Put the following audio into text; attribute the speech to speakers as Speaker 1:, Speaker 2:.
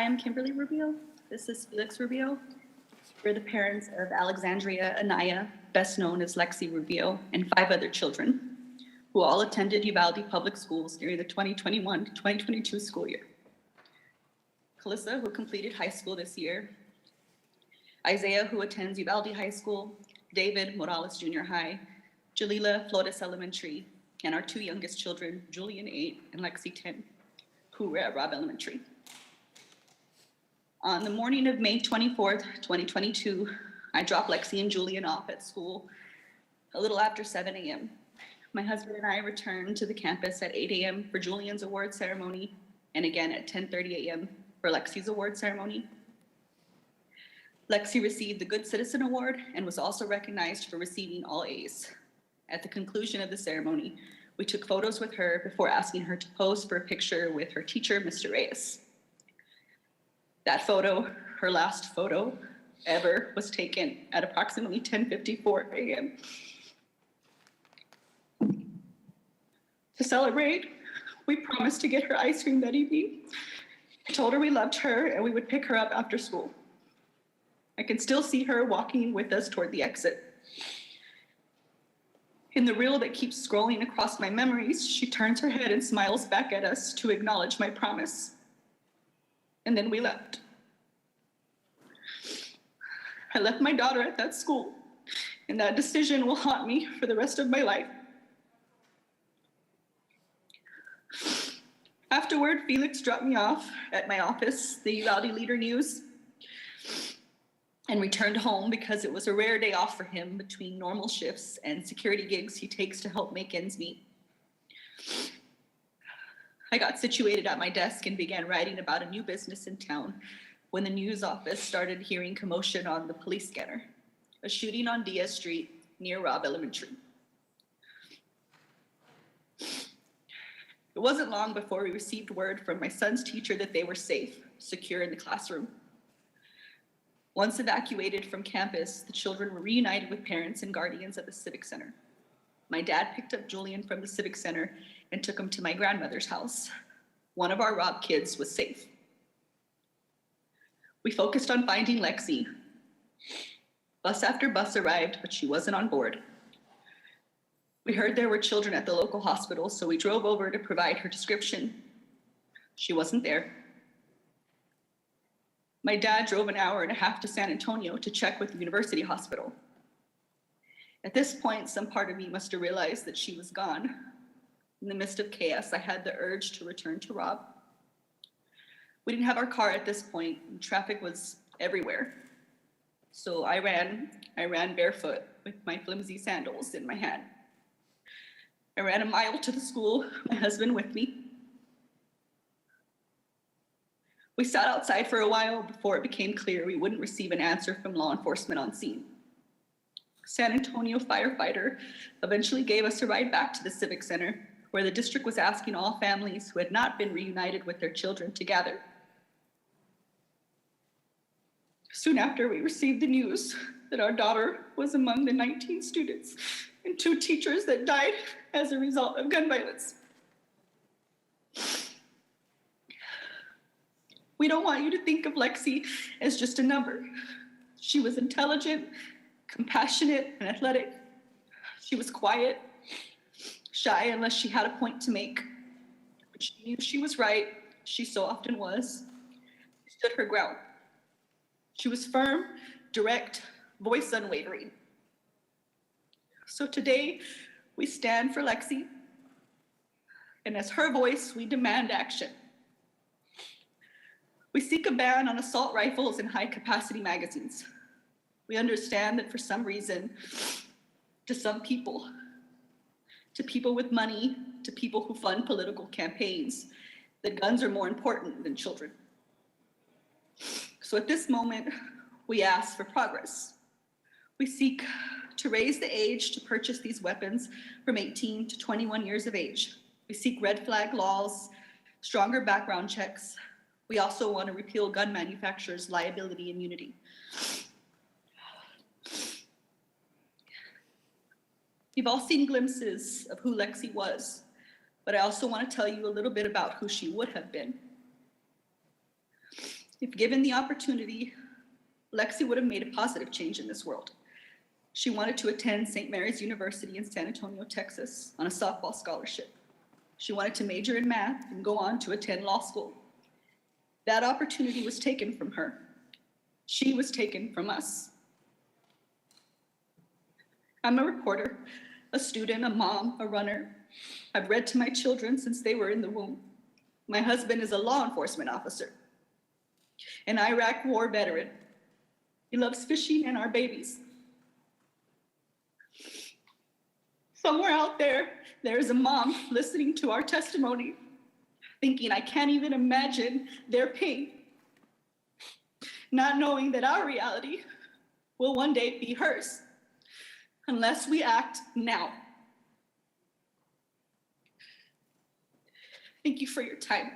Speaker 1: I'm Kimberly Rubio. This is Felix Rubio. We're the parents of Alexandria Anaya, best known as Lexi Rubio, and 5 other children who all attended Uvalde Public Schools during the 2021 to 2022 school year. Calissa, who completed high school this year, Isaiah, who attends Uvalde High School, David, Morales Junior High, Jalila, Flores Elementary, and our 2 youngest children, Julian, 8, and Lexi, 10, who were at Robb Elementary. On the morning of May 24th, 2022, I dropped Lexi and Julian off at school a little after 7 a.m. My husband and I returned to the campus at 8 a.m. for Julian's award ceremony, and again at 10:30 a.m. for Lexi's award ceremony. Lexi received the Good Citizen Award and was also recognized for receiving all A's. At the conclusion of the ceremony, we took photos with her before asking her to pose for a picture with her teacher, Mr. Reyes. That photo, her last photo ever, was taken at approximately 10:54 a.m. To celebrate, we promised to get her ice cream that evening. I told her we loved her and we would pick her up after school. I can still see her walking with us toward the exit. In the reel that keeps scrolling across my memories, she turns her head and smiles back at us to acknowledge my promise. And then we left. I left my daughter at that school, and that decision will haunt me for the rest of my life. Afterward, Felix dropped me off at my office, the Uvalde Leader News, and returned home because it was a rare day off for him between normal shifts and security gigs he takes to help make ends meet. I got situated at my desk and began writing about a new business in town when the news office started hearing commotion on the police scanner, a shooting on Diaz Street near Robb Elementary. It wasn't long before we received word from my son's teacher that they were safe, secure in the classroom. Once evacuated from campus, the children were reunited with parents and guardians at the Civic Center. My dad picked up Julian from the Civic Center and took him to my grandmother's house. One of our Robb kids was safe. We focused on finding Lexi. Bus after bus arrived, but she wasn't on board. We heard there were children at the local hospital, so we drove over to provide her description. She wasn't there. My dad drove an hour and a half to San Antonio to check with the university hospital. At this point, some part of me must have realized that she was gone. In the midst of chaos, I had the urge to return to Robb. We didn't have our car at this point, and traffic was everywhere. So I ran barefoot with my flimsy sandals in my hand. I ran a mile to the school, my husband with me. We sat outside for a while before it became clear we wouldn't receive an answer from law enforcement on scene. San Antonio firefighter eventually gave us a ride back to the Civic Center, where the district was asking all families who had not been reunited with their children to gather. Soon after, we received the news that our daughter was among the 19 students and 2 teachers that died as a result of gun violence. We don't want you to think of Lexi as just a number. She was intelligent, compassionate, and athletic. She was quiet, shy unless she had a point to make. But she knew she was right. She so often was. She stood her ground. She was firm, direct, voice unwavering. So today, we stand for Lexi, and as her voice, we demand action. We seek a ban on assault rifles and high-capacity magazines. We understand that for some reason, to some people, to people with money, to people who fund political campaigns, that guns are more important than children. So at this moment, we ask for progress. We seek to raise the age to purchase these weapons from 18 to 21 years of age. We seek red flag laws, stronger background checks. We also want to repeal gun manufacturers' liability immunity. You've all seen glimpses of who Lexi was, but I also want to tell you a little bit about who she would have been. If given the opportunity, Lexi would have made a positive change in this world. She wanted to attend St. Mary's University in San Antonio, Texas, on a softball scholarship. She wanted to major in math and go on to attend law school. That opportunity was taken from her. She was taken from us. I'm a reporter, a student, a mom, a runner. I've read to my children since they were in the womb. My husband is a law enforcement officer, an Iraq war veteran. He loves fishing and our babies. Somewhere out there, there's a mom listening to our testimony, thinking, I can't even imagine their pain, not knowing that our reality will one day be hers, unless we act now. Thank you for your time.